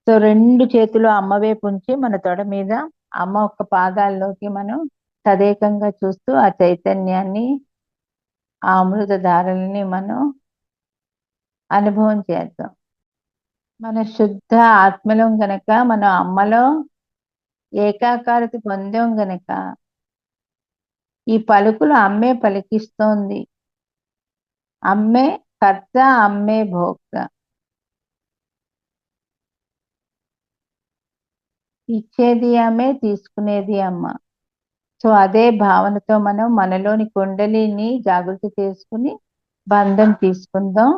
So 2 చేతులు అమ్మ వైపు ఉంచి మన తొడ మీద అమ్మ ఒక్క పాదాల్లోకి మనం తదేకంగా చూస్తూ ఆ చైతన్యాన్ని, ఆ అమృత ధారల్ని మనం అనుభవం చేద్దాం. మన శుద్ధ ఆత్మలో గనక మనం అమ్మలో ఏకాకారత పొందాం గనక ఈ పలుకులు అమ్మే పలికిస్తోంది. అమ్మే కర్త, అమ్మే భోక్త. ఇచ్చేది అమ్మే, తీసుకునేది అమ్మ. సో అదే భావనతో మనం మనలోని కుండలిని జాగృతి చేసుకుని బంధం తీసుకుందాం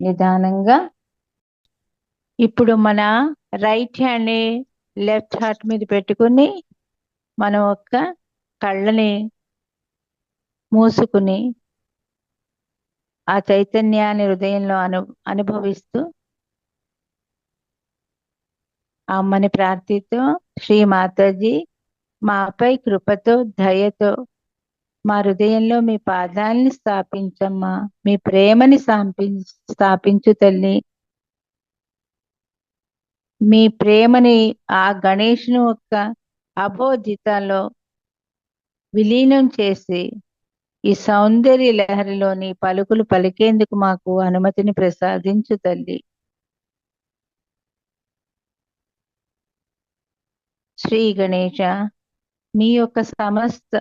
నిదానంగా. ఇప్పుడు మన రైట్ హ్యాండ్ని లెఫ్ట్ హార్ట్ మీద పెట్టుకుని మనం ఒక్క కళ్ళని మూసుకుని ఆ చైతన్యాన్ని హృదయంలో అనుభవిస్తూ అమ్మని ప్రార్థితో, శ్రీ మాతాజీ మాపై కృపతో, దయతో మా హృదయంలో మీ పాదాలని స్థాపించమ్మా, మీ ప్రేమని స్థాపించు తల్లి. మీ ప్రేమని ఆ గణేష్ను యొక్క అభోజితాలో విలీనం చేసి ఈ సౌందర్య లహరిలోని పలుకులు పలికేందుకు మాకు అనుమతిని ప్రసాదించు తల్లి. శ్రీ గణేశ, మీ యొక్క సమస్త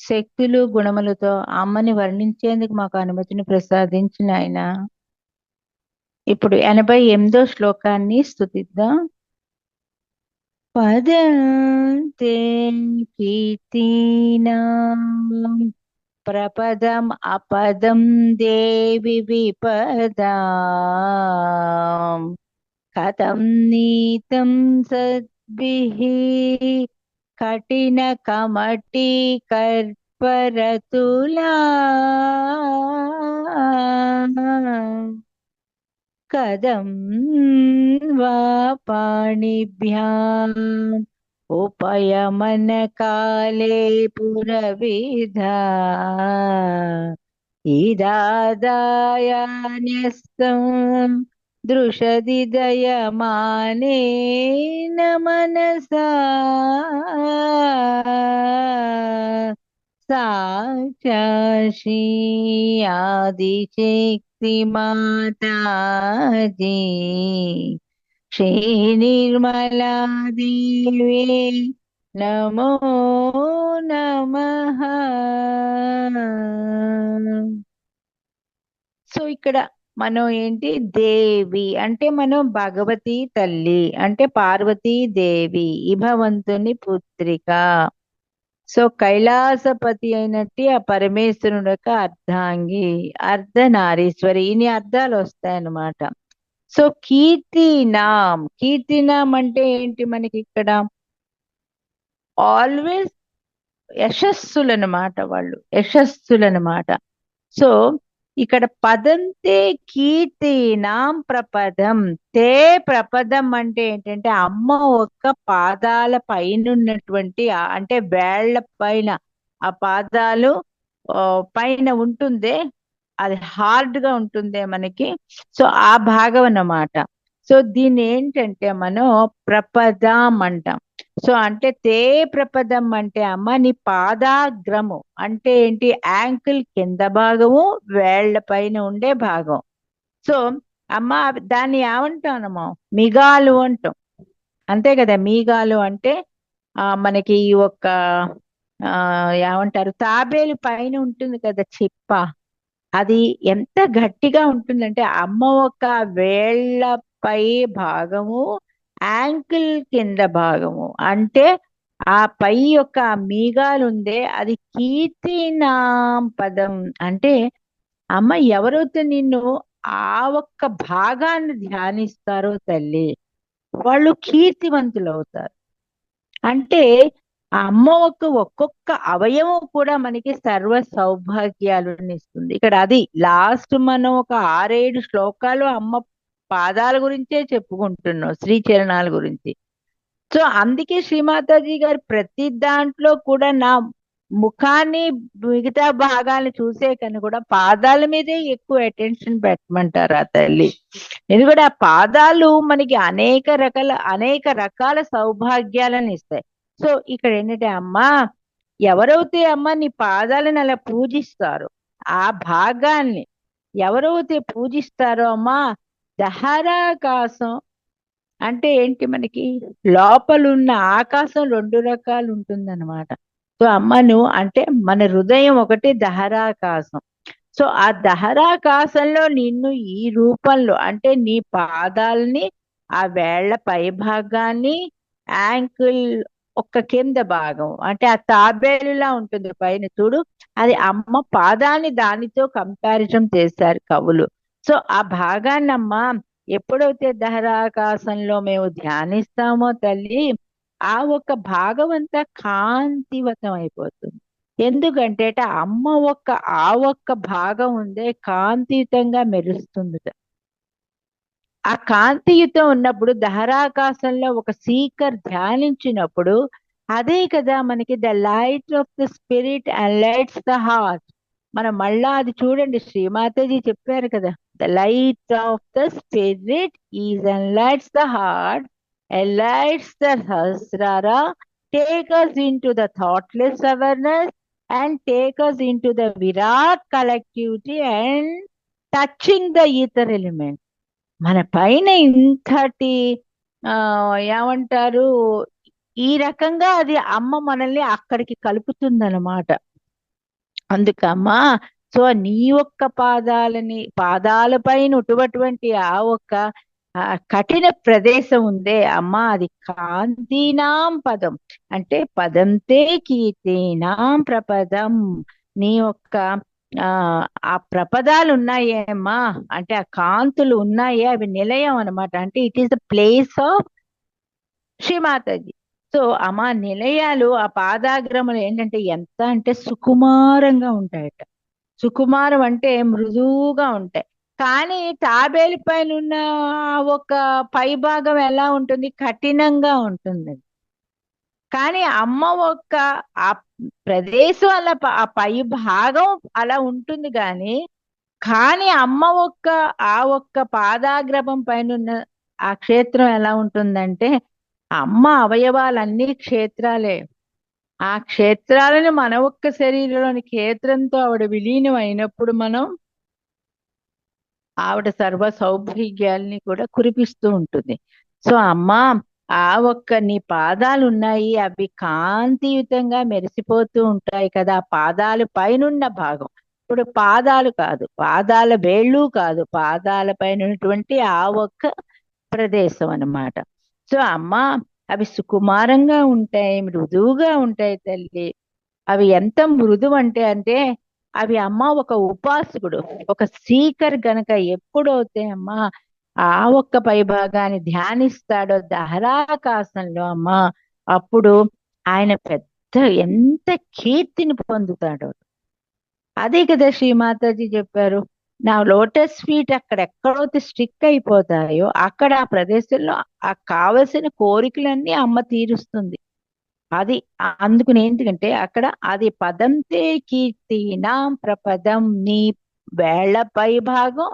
శక్తులు గుణములతో అమ్మని వర్ణించేందుకు మాకు అనుమతిని ప్రసాదించిన ఆయన. ఇప్పుడు 88వ శ్లోకాన్ని స్తుతిద్దాం. పదంతే కీర్తినాం ప్రపదం అపదం దేవి విపదాం కథం నీతం సద్భిః కఠిన కమటి కర్పరతులా కదం వా పాణిభ్యాం ఉపయమన కాలే పురవిధా ఇదాదాయ న్యస్తం దృశది దయమానేన మనసా సాక్షి ఆదిశక్తి మాతాజీ శ్రీ నిర్మలా దేవి నమో నమః. సో ఇక్కడ మనం ఏంటి, దేవి అంటే మనం భగవతి తల్లి అంటే పార్వతీ దేవి, ఇభవంతుని పుత్రిక. సో కైలాసపతి అయినట్టు ఆ పరమేశ్వరుడు యొక్క అర్ధాంగి, అర్ధనారీశ్వరి, ఇన్ని అర్థాలు వస్తాయన్నమాట. సో కీర్తినాం, కీర్తినాం అంటే ఏంటి మనకి ఇక్కడ ఆల్వేస్ యశస్సులన్నమాట, వాళ్ళు యశస్సులన్నమాట. సో ఇక్కడ పదంతే కీర్తినాం ప్రపదం, తే ప్రపదం అంటే ఏంటంటే అమ్మ ఒక్క పాదాల పైన ఉన్నటువంటి అంటే వేళ్ల పైన ఆ పాదాలు పైన ఉంటుందే, అది హార్డ్ గా ఉంటుందే మనకి. సో ఆ భాగం అన్నమాట. సో దీన్ని ఏంటంటే మనం ప్రపదం అంటాం. సో అంటే తే ప్రపదం అంటే అమ్మ నీ పాదాగ్రము అంటే ఏంటి, యాంకిల్ కింద భాగము, వేళ్ల పైన ఉండే భాగం. సో అమ్మ దాన్ని ఏమంటామో మిగాలు అంటాం, అంతే కదా. మీగాలు అంటే మనకి ఒక ఏమంటారు, తాబేలు పైన ఉంటుంది కదా చిప్ప, అది ఎంత గట్టిగా ఉంటుందంటే అమ్మ ఒక వేళ్ల పై భాగము, యాంకిల్ కింద భాగము అంటే ఆ పై యొక్క మీగాలు ఉందే అది కీర్తినాం పదం. అంటే అమ్మ ఎవరైతే నిన్ను ఆ ఒక్క భాగాన్ని ధ్యానిస్తారో తల్లి, వాళ్ళు కీర్తివంతులు అవుతారు. అంటే ఆ అమ్మ ఒక్కొక్క అవయవం కూడా మనకి సర్వ సౌభాగ్యాలను ఇస్తుంది. ఇక్కడ అది లాస్ట్ మనం ఒక 6-7 శ్లోకాలు అమ్మ పాదాల గురించే చెప్పుకుంటున్నాం, శ్రీచరణాల గురించి. సో అందుకే శ్రీమాతాజీ గారు ప్రతి దాంట్లో కూడా నా ముఖాన్ని మిగతా భాగాలను చూసే కన్నా కూడా పాదాల మీదే ఎక్కువ అటెన్షన్ పెట్టమంటారు ఆ తల్లి. ఎందుకంటే ఆ పాదాలు మనకి అనేక రకాల సౌభాగ్యాలను ఇస్తాయి. సో ఇక్కడ ఏంటంటే అమ్మా, ఎవరైతే అమ్మ నీ పాదాలను అలా పూజిస్తారో, ఆ భాగాల్ని ఎవరైతే పూజిస్తారో అమ్మా, దహరాకాశం అంటే ఏంటి, మనకి లోపలున్న ఆకాశం రెండు రకాలు ఉంటుందన్నమాట. సో అమ్మ నువ్వు అంటే మన హృదయం ఒకటి దహరాకాశం. సో ఆ దహరాకాశంలో నిన్ను ఈ రూపంలో అంటే నీ పాదాలని, ఆ వేళ్ల పై భాగాన్ని, యాంకిల్ ఒక్క కింద భాగం అంటే ఆ తాబేలులా ఉంటుంది పైన చూడు, అది అమ్మ పాదాన్ని దానితో కంపారిజన్ చేశారు కవులు. సో ఆ భాగాన్ని అమ్మ ఎప్పుడైతే దహరాకాశంలో మేము ధ్యానిస్తామో తల్లి, ఆ ఒక్క భాగం అంతా కాంతివతం అయిపోతుంది. ఎందుకంటే అమ్మ ఆ ఒక్క భాగం ఉందే కాంతియుతంగా మెరుస్తుంది. ఆ కాంతియుతం ఉన్నప్పుడు దహరాకాశంలో ఒక సీకర్ ధ్యానించినప్పుడు అదే కదా మనకి the light of the spirit lights the heart. మనం మళ్ళా అది చూడండి, శ్రీమాతాజీ చెప్పారు కదా, the light of the spirit is lights the heart, lights the Sahasrara, take us into the thoughtless awareness and take us into the virat collectivity and touching the ether element. మన పైన ఇంతటి ఆ ఏమంటారు, ఈ రకంగా అది అమ్మ మనల్ని అక్కడికి కలుపుతుందన్నమాట. అందుకమ్మా, సో నీ ఒక్క పాదాలపైన ఉన్నటువంటి ఆ ఒక్క కఠిన ప్రదేశం ఉందే అమ్మా, అది కాంతినాం పదం అంటే పదంతే కీర్తినాం ప్రపదం. నీ యొక్క ఆ ఆ ప్రపదాలు ఉన్నాయే అమ్మా, అంటే ఆ కాంతులు ఉన్నాయే, అవి నిలయం అనమాట. అంటే it is the place of Shri Mataji. So అమ్మా నిలయాలు ఆ పాదాగ్రములు ఏంటంటే ఎంత అంటే సుకుమారంగా ఉంటాయట. సుకుమారం అంటే మృదువుగా ఉంటాయి. కానీ తాబేలు పైన ఉన్న ఒక పై భాగం ఎలా ఉంటుంది, కఠినంగా ఉంటుంది. కానీ అమ్మ ఒక్క ఆ ప్రదేశం అలా ఆ పై భాగం అలా ఉంటుంది కానీ అమ్మ ఆ ఒక్క పాదాగ్రహం పైన ఉన్న ఆ క్షేత్రం ఎలా ఉంటుందంటే, అమ్మ అవయవాలన్నీ క్షేత్రాలే. ఆ క్షేత్రాలను మన ఒక్క శరీరంలోని క్షేత్రంతో ఆవిడ విలీనం అయినప్పుడు మనం ఆవిడ సర్వ సౌభాగ్యాల్ని కూడా కురిపిస్తూ ఉంటుంది. సో అమ్మా, ఆ ఒక్క నీ పాదాలు ఉన్నాయి, అవి కాంతియుతంగా మెరిసిపోతూ ఉంటాయి కదా, ఆ పాదాలు పైనున్న భాగం. ఇప్పుడు పాదాలు కాదు, పాదాల వేళ్ళు కాదు, పాదాల పైన ఉన్నటువంటి ఆ ఒక్క ప్రదేశం అన్నమాట. సో అమ్మా, అవి సుకుమారంగా ఉంటాయి, మృదువుగా ఉంటాయి తల్లి. అవి ఎంత మృదువు అంటే అవి అమ్మ ఒక ఉపాసకుడు, ఒక సీకర్ గనక ఎప్పుడైతే అమ్మా ఆ ఒక్క పైభాగాన్ని ధ్యానిస్తాడో దహరాకాశంలో అమ్మా, అప్పుడు ఆయన ఎంత కీర్తిని పొందుతాడో. అదే కదా శ్రీమాతాజీ చెప్పారు, నా లోటస్ ఫీట్ అక్కడెక్కడైతే స్టిక్ అయిపోతాయో అక్కడ ఆ ప్రదేశంలో ఆ కావలసిన కోరికలన్నీ అమ్మ తీరుస్తుంది. అది అందుకుని ఏంటంటే అక్కడ అది పదంతే కీర్తినాం ప్రపదం, నీ వేళ్ల పై భాగం,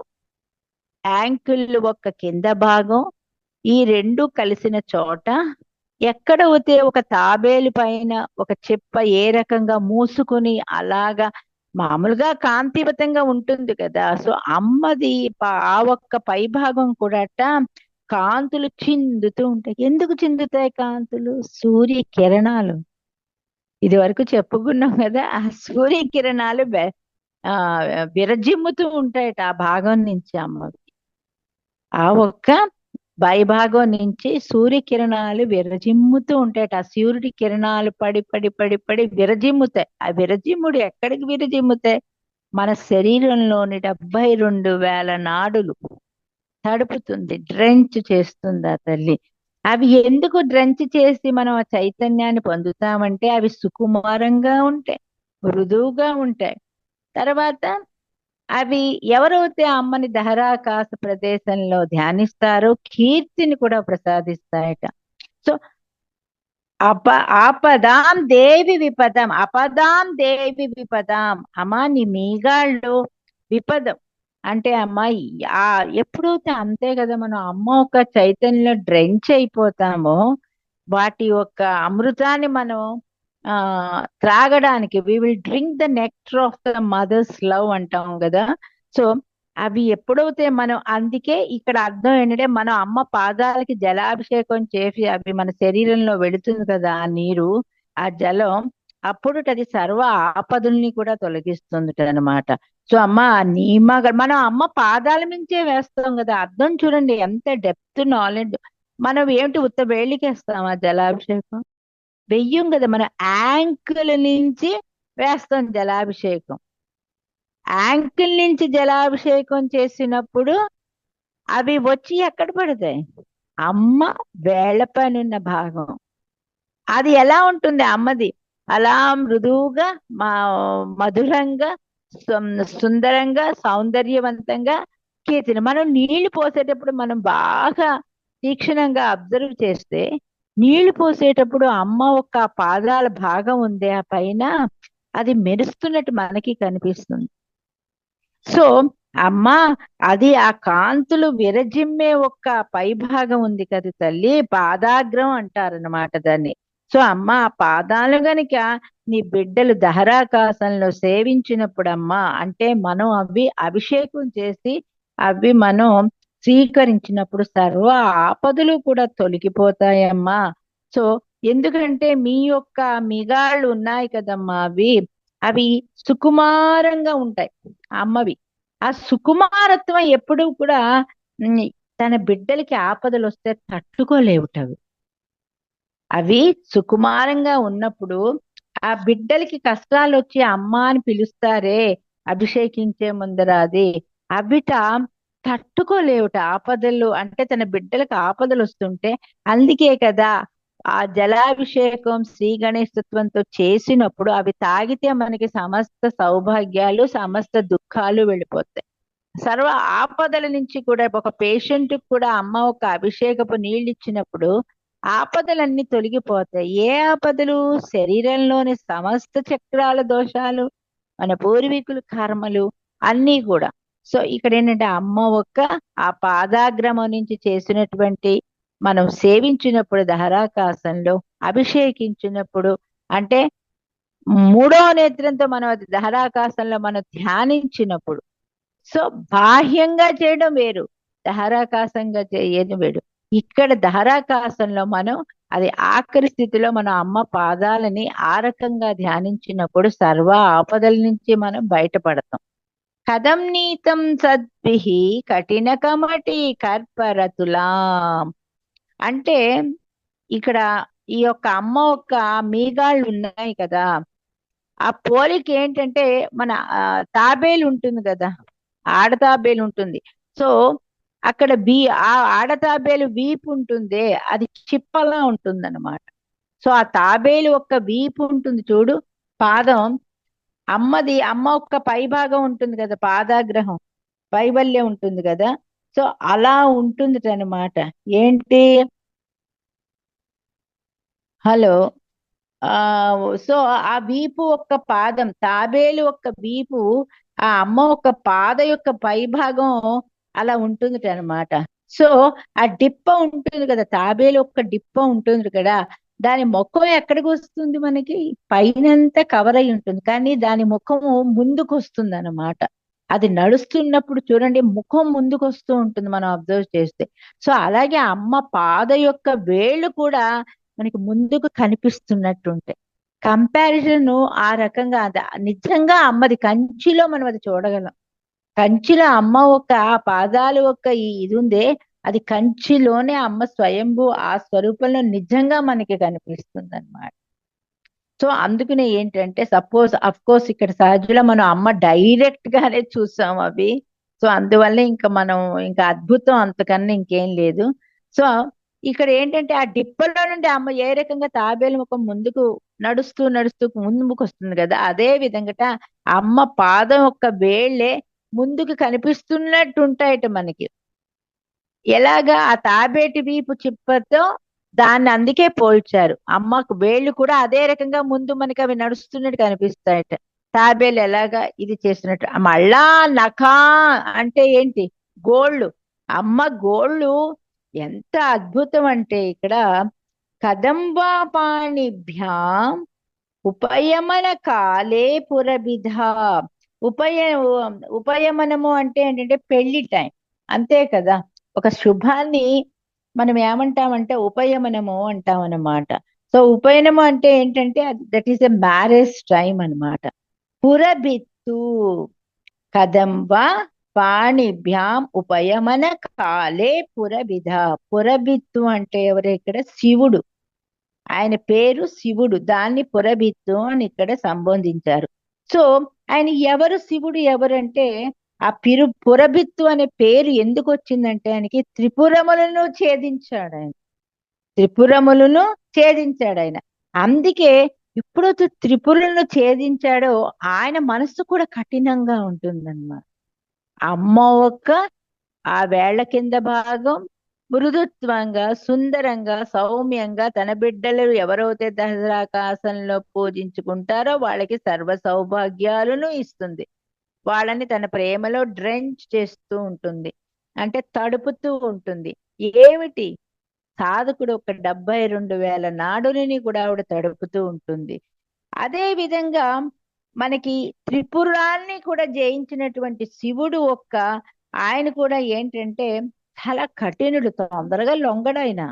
యాంకిల్ ఒక్క కింద భాగం, ఈ రెండు కలిసిన చోట ఎక్కడైతే ఒక తాబేలు పైన ఒక చెప్ప ఏ రకంగా మూసుకుని అలాగా మామూలుగా కాంతివతంగా ఉంటుంది కదా, సో అమ్మది ఆ ఒక్క పై భాగం కూడా కాంతులు చిందుతూ ఉంటాయి. ఎందుకు చిందుతాయి కాంతులు? సూర్య కిరణాలు. ఇది వరకు చెప్పుకున్నాం కదా, ఆ సూర్యకిరణాలు ఆ విరజిమ్ముతూ ఉంటాయట ఆ భాగం నుంచి అమ్మవి. ఆ ఒక్క భాగం నుంచి సూర్యకిరణాలు విరజిమ్ముతూ ఉంటాయట. ఆ సూర్యుడి కిరణాలు పడి పడి పడి పడి విరజిమ్ముతాయి. ఆ విరజిమ్ముడు ఎక్కడికి విరజిమ్ముతాయి? మన శరీరంలోని 72,000 నాడులు తడుపుతుంది, డ్రెంచ్ చేస్తుంది ఆ తల్లి. అవి ఎందుకు డ్రెంచ్ చేసి మనం ఆ చైతన్యాన్ని పొందుతామంటే అవి సుకుమారంగా ఉంటాయి, మృదువుగా ఉంటాయి. తర్వాత అవి ఎవరైతే అమ్మని దహరాకాశ ప్రదేశంలో ధ్యానిస్తారో కీర్తిని కూడా ప్రసాదిస్తాయట. సో అప ఆపదాం దేవి విపదం, అపదాం దేవి విపదాం. అమ్మా నీ మీగాళ్ళు విపదం అంటే అమ్మాయి ఎప్పుడైతే అంతే కదా, మనం అమ్మ ఒక చైతన్యంలో డ్రెంచ్ అయిపోతామో వాటి యొక్క అమృతాన్ని మనం ఆ త్రాగడానికి we will drink the nectar of the mother's love అంటాం కదా. సో అవి ఎప్పుడైతే మనం, అందుకే ఇక్కడ అర్థం ఏంటంటే మనం అమ్మ పాదాలకి జలాభిషేకం చేసి అవి మన శరీరంలో వెళుతుంది కదా ఆ నీరు, ఆ జలం, అప్పుడు అది సర్వ ఆపదల్ని కూడా తొలగిస్తుంది అనమాట. సో అమ్మ మనం అమ్మ పాదాల మించే వేస్తాం కదా, అర్థం చూడండి ఎంత డెప్త్ నాలెడ్జ్. మనం ఏమిటి ఉత్త వేళ్ళకేస్తాం ఆ జలాభిషేకం, వెయ్యం కదా, మనం యాంకిల్ నుంచి వేస్తాం జలాభిషేకం. యాంకిల్ నుంచి జలాభిషేకం చేసినప్పుడు అవి వచ్చి ఎక్కడ పడతాయి, అమ్మ వేళ్ల పైన భాగం. అది ఎలా ఉంటుంది అమ్మది, అలా మృదువుగా మా మధురంగా సుందరంగా సౌందర్యవంతంగా కీర్తిని. మనం నీళ్లు పోసేటప్పుడు మనం బాగా తీక్షణంగా అబ్జర్వ్ చేస్తే, నీళ్లు పోసేటప్పుడు అమ్మ ఒక పాదాల భాగం ఉంది ఆ పైన, అది మెరుస్తున్నట్టు మనకి కనిపిస్తుంది. సో అమ్మ అది ఆ కాంతులు విరజిమ్మే ఒక్క పై భాగం ఉంది కదా తల్లి, పాదాగ్రం అంటారనమాట దాన్ని. సో అమ్మ ఆ పాదాలు గనిక నీ బిడ్డలు దహరాకాశంలో సేవించినప్పుడు అమ్మ, అంటే మనం అవి అభిషేకం చేసి అవి మనం స్వీకరించినప్పుడు సర్వ ఆపదలు కూడా తొలగిపోతాయమ్మా. సో ఎందుకంటే మీ యొక్క మిగాళ్ళు ఉన్నాయి కదమ్మా, అవి అవి సుకుమారంగా ఉంటాయి అమ్మవి. ఆ సుకుమారత్వం ఎప్పుడూ కూడా ఉమ్, తన బిడ్డలకి ఆపదలు వస్తే తట్టుకోలేవుటవి. అవి సుకుమారంగా ఉన్నప్పుడు ఆ బిడ్డలకి కష్టాలు వచ్చి అమ్మ అని పిలుస్తారే అభిషేకించే ముందర, అది అవిట తట్టుకోలేవుట ఆపదలు. అంటే తన బిడ్డలకు ఆపదలు వస్తుంటే, అందుకే కదా ఆ జలాభిషేకం శ్రీ గణేశత్వంతో చేసినప్పుడు అవి తాగితే మనకి సమస్త సౌభాగ్యాలు సమస్త దుఃఖాలు వెళ్ళిపోతాయి. సర్వ ఆపదల నుంచి కూడా, ఒక పేషెంట్ కూడా అమ్మ ఒక అభిషేకపు నీళ్ళు ఇచ్చినప్పుడు ఆపదలన్నీ తొలగిపోతాయి. ఏ ఆపదలు, శరీరంలోని సమస్త చక్రాల దోషాలు, మన పూర్వీకుల కర్మలు అన్నీ కూడా. సో ఇక్కడ ఏంటంటే అమ్మ ఒక్క ఆ పాదాగ్రమం నుంచి చేసినటువంటి, మనం సేవించినప్పుడు దహరాకాశంలో అభిషేకించినప్పుడు, అంటే మూడో నేత్రంతో మనం అది దహరాకాశంలో మనం ధ్యానించినప్పుడు, సో బాహ్యంగా చేయడం వేరు, దహరాకాశంగా చేయడం వేరు. ఇక్కడ దహరాకాశంలో మనం అది ఆఖరి స్థితిలో మన అమ్మ పాదాలని ఆ రకంగా ధ్యానించినప్పుడు సర్వ ఆపదల నుంచి మనం బయటపడతాం. కథం నీతం సద్భిః కఠిన కమటి కర్పరతులాం. అంటే ఇక్కడ ఈ యొక్క అమ్మ యొక్క మీగాళ్ళు ఉన్నాయి కదా, ఆ పోలిక ఏంటంటే మన తాబేలు ఉంటుంది కదా, ఆడతాబేలు ఉంటుంది. సో అక్కడ ఆ ఆడతాబేలు వీపు ఉంటుంది, అది చిప్పలా ఉంటుంది అనమాట. సో ఆ తాబేలు ఒక్క వీపు ఉంటుంది చూడు, పాదం, అమ్మది అమ్మ ఒక్క పై భాగం ఉంటుంది కదా, పాదాగ్రహం పైవల్యం ఉంటుంది కదా. సో అలా ఉంటుంది అనమాట. ఏంటి, హలో, ఆ సో ఆ వీపు ఒక్క పాదం, తాబేలు ఒక్క వీపు, ఆ అమ్మ ఒక పాద యొక్క పై భాగం అలా ఉంటుంది అనమాట. సో ఆ డిప్ప ఉంటుంది కదా, తాబేలు ఒక్క డిప్ప ఉంటుంది కదా, దాని ముఖం ఎక్కడికి వస్తుంది మనకి, పైనంతా కవర్ అయి ఉంటుంది కానీ దాని ముఖము ముందుకు వస్తుంది అనమాట. అది నడుస్తున్నప్పుడు చూడండి ముఖం ముందుకు వస్తూ ఉంటుంది మనం అబ్జర్వ్ చేస్తే. సో అలాగే అమ్మ పాద యొక్క వేళ్ళు కూడా మనకి ముందుకు కనిపిస్తున్నట్టు ఉంటాయి. కంపారిజన్ ఆ రకంగా నిజంగా అమ్మది కంచిలో మనం అది చూడగలం. కంచిలో అమ్మ ఒక ఆ పాదాలు ఒక ఇది ఉందే, అది కంచిలోనే అమ్మ స్వయంభూ ఆ స్వరూపంలో నిజంగా మనకి కనిపిస్తుంది అనమాట. సో అందుకనే ఏంటంటే సపోజ్ అఫ్ కోర్స్ ఇక్కడ సహజంగా మనం అమ్మ డైరెక్ట్ గానే చూసాం అవి. సో అందువల్ల ఇంకా మనం ఇంకా అద్భుతం అంతకన్నా ఇంకేం లేదు. సో ఇక్కడ ఏంటంటే ఆ డిప్పలో నుండి అమ్మ ఏ రకంగా తాబేలు ముఖం ముందుకు నడుస్తూ నడుస్తూ ముందుకు వస్తుంది కదా, అదే విధంగా అమ్మ పాదం యొక్క వేళ్ళే ముందుకు కనిపిస్తున్నట్టు ఉంటాయట మనకి. ఎలాగా, ఆ తాబేటి వీపు చిప్పతో దాన్ని అందుకే పోల్చారు. అమ్మకు వేళ్ళు కూడా అదే రకంగా ముందు మనకి అవి నడుస్తున్నట్టు కనిపిస్తాయట. తాబేలు ఎలాగా ఇది చేస్తున్నట్టు. మళ్ళా నఖా అంటే ఏంటి? గోళ్ళు. అమ్మ గోళ్ళు ఎంత అద్భుతం అంటే ఇక్కడ కదంబాపాణిభ్యాం ఉపయమన కాలే పురబిధ. ఉపయ ఉపయమనము అంటే ఏంటంటే పెళ్లి టైం, అంతే కదా. ఒక శుభాన్ని మనం ఏమంటామంటే ఉపయమనము అంటాం అన్నమాట. సో ఉపయనము అంటే ఏంటంటే that is a marriage time అన్నమాట. పురబిత్తు కదంబ పాణిభ్యాం ఉపయమన కాలే పురబిధ. పురబిత్తు అంటే ఎవరు ఇక్కడ? శివుడు. ఆయన పేరు శివుడు, దాన్ని పురబిత్తు అని ఇక్కడ సంబోధించారు. సో ఆయన ఎవరు? శివుడు ఎవరంటే ఆ పురబిత్తు అనే పేరు ఎందుకు వచ్చిందంటే ఆయనకి త్రిపురములను ఛేదించాడు ఆయన. త్రిపురములను ఛేదించాడు ఆయన. అందుకే ఎప్పుడైతే త్రిపురలను ఛేదించాడో ఆయన మనస్సు కూడా కఠినంగా ఉంటుందన్నమాట. అమ్మ ఒక్క ఆ వేళ్ల కింద భాగం మృదుత్వంగా, సుందరంగా, సౌమ్యంగా తన బిడ్డలు ఎవరైతే దశరాకాశంలో పూజించుకుంటారో వాళ్ళకి సర్వ సౌభాగ్యాలను ఇస్తుంది. వాళ్ళని తన ప్రేమలో డ్రెంచ్ చేస్తూ ఉంటుంది, అంటే తడుపుతూ ఉంటుంది. ఏమిటి? సాధకుడు ఒక 72,000 నాడుని కూడా ఆవిడ తడుపుతూ ఉంటుంది. అదే విధంగా మనకి త్రిపురాన్ని కూడా జయించినటువంటి శివుడు ఆయన కూడా ఏంటంటే చాలా కఠినుడు, తొందరగా లొంగడాయన.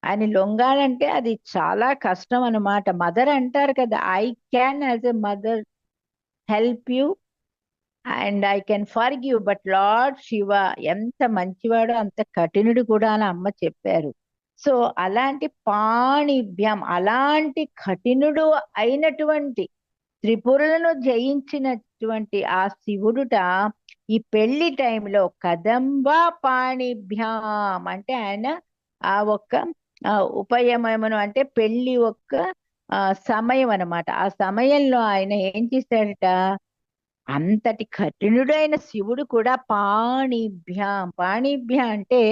ఆయన లొంగాలంటే అది చాలా కష్టం అన్నమాట. మదర్ అంటారు కదా, I can as a mother help you and I can forgive, but lord Shiva ఎంత మంచివాడో అంత కఠినుడు కూడా అని అమ్మ చెప్పారు. సో అలాంటి పాణిభ్యం, అలాంటి కఠినుడు అయినటువంటి త్రిపురలను జయించినటువంటి ఆ శివుడుట ఈ పెళ్లి టైంలో కదంబ పాణిభ్యాం అంటే ఆయన ఆ ఒక్క ఉపయమను అంటే పెళ్లి సమయం అన్నమాట. ఆ సమయంలో ఆయన ఏం చేశాడట? అంతటి కఠినుడైన శివుడు కూడా పాణిభ్యాం అంటే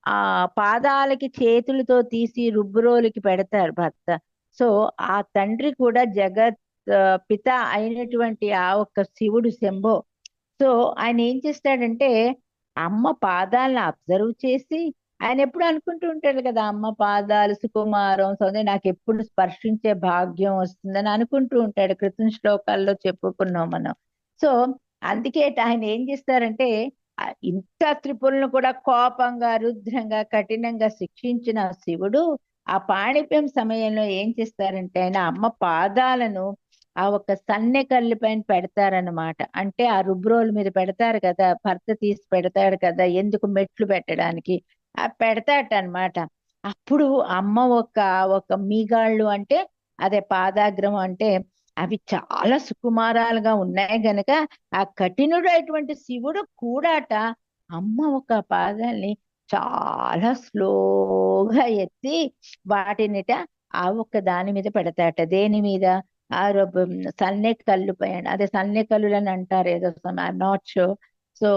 ఆ పాదాలకి చేతులతో తీసి రుబ్బురోలికి పెడతారు భర్త. సో ఆ తండ్రి కూడా జగత్ పిత అయినటువంటి ఆ ఒక్క శివుడు శంభో. సో ఆయన ఏం చేస్తాడంటే అమ్మ పాదాలను అబ్జర్వ్ చేసి, ఆయన ఎప్పుడు అనుకుంటూ ఉంటాడు కదా, అమ్మ పాదాలు సుకుమారం సౌందర్యం నాకు ఎప్పుడు స్పర్శించే భాగ్యం వస్తుందని అనుకుంటూ ఉంటాడు. క్రితం శ్లోకాల్లో చెప్పుకున్నాం మనం. సో అందుకే ఆయన ఏం చేస్తారంటే ఇంత త్రిపులను కూడా కోపంగా, రుద్రంగా, కఠినంగా శిక్షించిన శివుడు ఆ పాణిప్యం సమయంలో ఏం చేస్తారంటే ఆయన అమ్మ పాదాలను ఆ ఒక సన్నె కల్లి పైన పెడతారనమాట. అంటే ఆ రుబ్రోల మీద పెడతారు కదా, భర్త తీసి పెడతాడు కదా, ఎందుకు మెట్లు పెట్టడానికి ఆ పెడతాడనమాట. అప్పుడు అమ్మ ఒక మీగాళ్ళు అంటే అదే పాదాగ్రం అంటే అవి చాలా సుకుమారాలుగా ఉన్నాయి గనక ఆ కఠినుడైనటువంటి శివుడు కూడాట అమ్మ ఒక పాదాల్ని చాలా స్లోగా ఎత్తి వాటినిట ఆ ఒక్క దాని మీద పెడతాట. దేని మీద? ఆ సన్నె కళ్ళు పైన, అదే సన్నె కళ్ళు అని అంటారు ఏదో, I'm not sure. So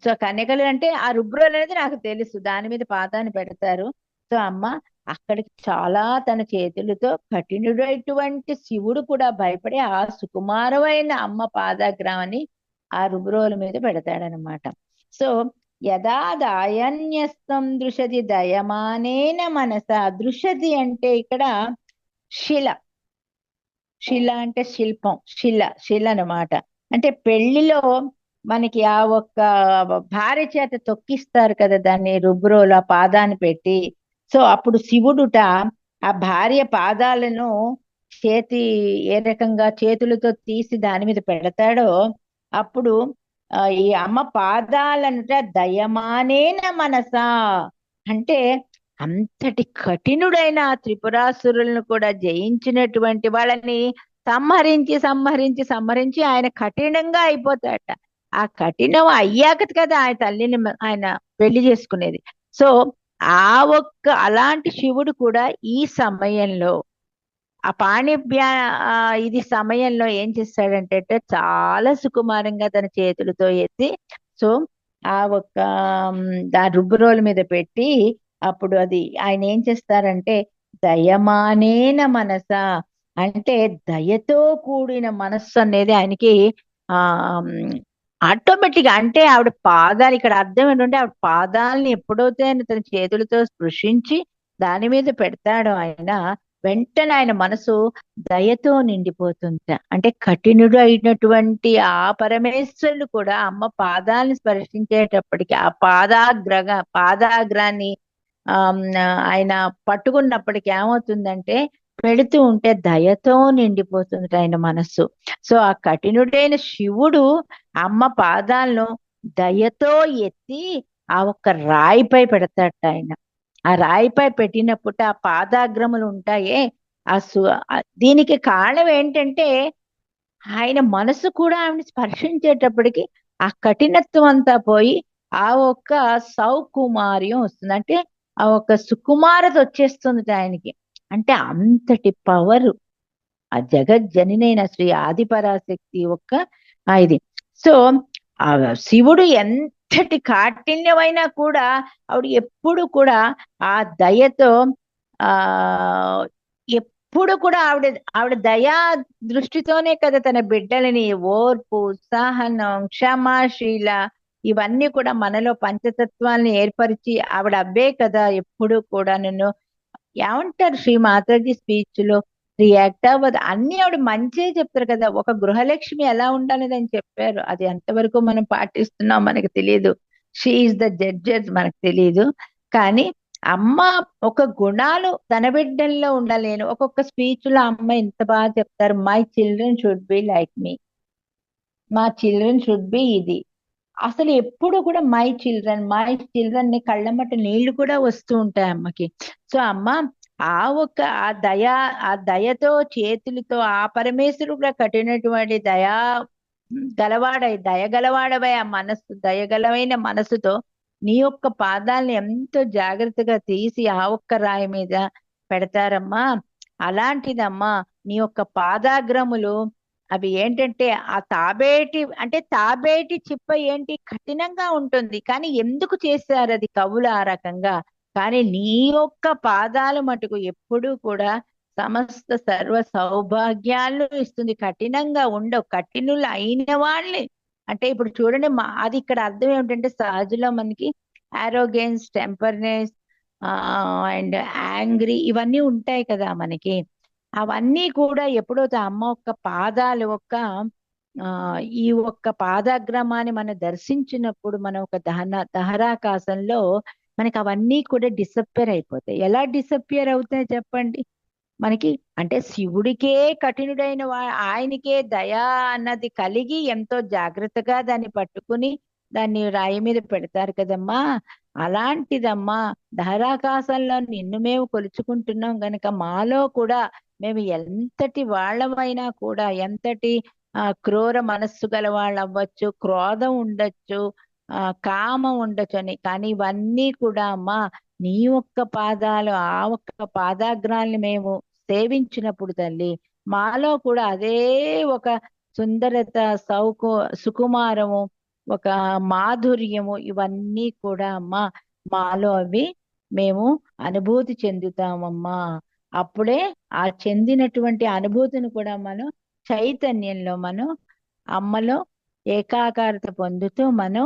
so కన్యకలు అంటే ఆ రుబ్రోలు అనేది నాకు తెలుసు, దాని మీద పాదాన్ని పెడతారు. సో అమ్మ అక్కడికి చాలా తన చేతులతో కఠినుడైనటువంటి శివుడు కూడా భయపడి ఆ సుకుమారమైన అమ్మ పాదాగ్రామాన్ని ఆ రుబ్రోల మీద పెడతాడనమాట. సో యదా దాయన్యస్తం దృశతి దయమానేన మనస. దృశతి అంటే ఇక్కడ శిల. శిల అంటే శిల్పం, శిల అనమాట. అంటే పెళ్లిలో మనకి ఆ ఒక్క భార్య చేత తొక్కిస్తారు కదా దాన్ని రుబ్రోలు, ఆ పాదాన్ని పెట్టి. సో అప్పుడు శివుడుట ఆ భార్య పాదాలను ఏ రకంగా చేతులతో తీసి దాని మీద పెడతాడో అప్పుడు ఈ అమ్మ పాదాలనుట దయమానేన మనసా అంటే అంతటి కఠినుడైన త్రిపురాసురులను కూడా జయించినటువంటి వాళ్ళని సంహరించి ఆయన కఠినంగా అయిపోతాడట. ఆ కఠినం అయ్యాక కదా ఆయన తల్లిని ఆయన పెళ్లి చేసుకునేది. సో అలాంటి శివుడు కూడా ఈ సమయంలో ఆ ఇది సమయంలో ఏం చేస్తాడంటే చాలా సుకుమారంగా తన చేతులతో ఎత్తి, సో ఆ రుబ్బురోల మీద పెట్టి అప్పుడు అది ఆయన ఏం చేస్తారంటే దయమానేన మనస, అంటే దయతో కూడిన మనస్సు అనేది ఆయనకి ఆ ఆటోమేటిక్, అంటే ఆవిడ పాదాలు, ఇక్కడ అర్థం ఏంటంటే ఆవిడ పాదాలని ఎప్పుడైతే ఆయన తన చేతులతో స్పృశించి దాని మీద పెడతాడో ఆయన, వెంటనే ఆయన మనసు దయతో నిండిపోతుంట. అంటే కఠినుడు అయినటువంటి ఆ పరమేశ్వరుడు కూడా అమ్మ పాదాలను స్పర్శించేటప్పటికి ఆ పాదాగ్రాన్ని ఆయన పట్టుకున్నప్పటికి ఏమవుతుందంటే, పెడుతూ ఉంటే దయతో నిండిపోతుంది ఆయన మనస్సు. సో ఆ కఠినుడైన శివుడు అమ్మ పాదాలను దయతో ఎత్తి ఆ ఒక్క రాయిపై పెడతాట ఆయన. ఆ రాయిపై పెట్టినప్పుడు ఆ పాదాగ్రములు ఉంటాయే, దీనికి కారణం ఏంటంటే ఆయన మనసు కూడా ఆవిడ స్పర్శించేటప్పటికి ఆ కఠినత్వం అంతా పోయి ఆ ఒక్క సౌకుమార్యం వస్తుంది. అంటే ఆ ఒక్క సుకుమారత వచ్చేస్తుంది ఆయనకి. అంటే అంతటి పవర్ ఆ జగజ్జనినైన శ్రీ ఆదిపరాశక్తి ఒక్క ఇది. సో ఆ శివుడు ఎంతటి కాఠిన్యమైనా కూడా ఆవిడ ఎప్పుడు కూడా ఆ దయతో ఆ ఎప్పుడు కూడా ఆవిడ దయా దృష్టితోనే కదా తన బిడ్డలని ఓర్పు, సహనం, క్షమాశీల ఇవన్నీ కూడా మనలో పంచతత్వాల్ని ఏర్పరిచి ఆవిడ అవ్వే కదా ఎప్పుడు కూడా. నిన్ను ఏమంటారు శ్రీ మాతాజీ స్పీచ్ లో, రియాక్ట్ అవ్వదు, అన్ని ఆవిడ మంచే చెప్తారు కదా. ఒక గృహలక్ష్మి ఎలా ఉండాలని అని చెప్పారు, అది ఎంతవరకు మనం పాటిస్తున్నాం మనకు తెలియదు. షీ ఈస్ ద జడ్జెస్, మనకు తెలియదు. కానీ అమ్మ ఒక గుణాలు తన బిడ్డల్లో ఉండాలేను. ఒక్కొక్క స్పీచ్ లో అమ్మ ఎంత బాగా చెప్తారు, my children should be like me, మా చిల్డ్రన్ షుడ్ బి ఇది. అసలు ఎప్పుడు కూడా మై చిల్డ్రన్ ని కళ్ళమ్మట నీళ్లు కూడా వస్తూ ఉంటాయి అమ్మకి. సో అమ్మ ఆ ఒక్క ఆ దయతో చేతులతో ఆ పరమేశ్వరుడు కూడా కట్టినటువంటి దయగలవాడవై ఆ మనస్సు, దయగలవైన మనసుతో నీ యొక్క పాదాలని ఎంతో జాగ్రత్తగా తీసి ఆ ఒక్క రాయి మీద పెడతారమ్మా. అలాంటిదమ్మా నీ యొక్క పాదాగ్రములు అవి ఏంటంటే ఆ తాబేటి, అంటే తాబేటి చిప్ప ఏంటి కఠినంగా ఉంటుంది, కానీ ఎందుకు చేశారు అది కవులు ఆ రకంగా. కానీ నీ యొక్క పాదాలు మటుకు ఎప్పుడూ కూడా సమస్త సర్వ సౌభాగ్యాలను ఇస్తుంది. కఠినంగా ఉండవు, కఠినులు అయిన వాళ్ళని. అంటే ఇప్పుడు చూడండి అది ఇక్కడ అర్థం ఏమిటంటే సహజలో మనకి ఆరోగెన్స్, టెంపర్నెస్ అండ్ యాంగ్రీ ఇవన్నీ ఉంటాయి కదా మనకి. అవన్నీ కూడా ఎప్పుడైతే అమ్మ ఒక్క పాదాలు ఆ ఈ ఒక్క పాదాగ్రమాన్ని మనం దర్శించినప్పుడు మనం ఒక దహరాకాశంలో మనకి అవన్నీ కూడా డిసప్పియర్ అయిపోతాయి. ఎలా డిసప్పియర్ అవుతాయి చెప్పండి మనకి. అంటే శివుడికే కఠినుడైన ఆయనకే దయా అన్నది కలిగి ఎంతో జాగ్రత్తగా దాన్ని పట్టుకుని దాన్ని రాయి మీద పెడతారు కదమ్మా. అలాంటిదమ్మా దహరాకాశంలో నిన్ను మేము కొలుచుకుంటున్నాం గనక మాలో కూడా మేము ఎంతటి వాళ్ళమైనా కూడా, ఎంతటి క్రూర మనస్సు గల వాళ్ళు అవ్వచ్చు, క్రోధం ఉండొచ్చు, కామం ఉండొచ్చు అని, కానీ ఇవన్నీ కూడా అమ్మా నీ ఒక్క పాదాలు ఆ ఒక్క పాదాగ్రాల్ని మేము సేవించినప్పుడు తల్లి మాలో కూడా అదే ఒక సుందరత, సుకుమారము, ఒక మాధుర్యము ఇవన్నీ కూడా అమ్మా మాలో అవి మేము అనుభూతి చెందుతామమ్మా. అప్పుడే ఆ చెందినటువంటి అనుభూతిని కూడా మనం చైతన్యంలో మనం అమ్మలో ఏకాకారత పొందుతూ మనం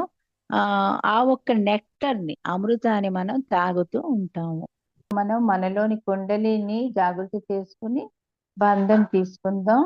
ఆ ఒక్క నెక్టర్ని, అమృతాన్ని మనం తాగుతూ ఉంటాము. మనం మనలోని కుండలిని జాగృతి చేసుకుని బంధం తీసుకుందాం.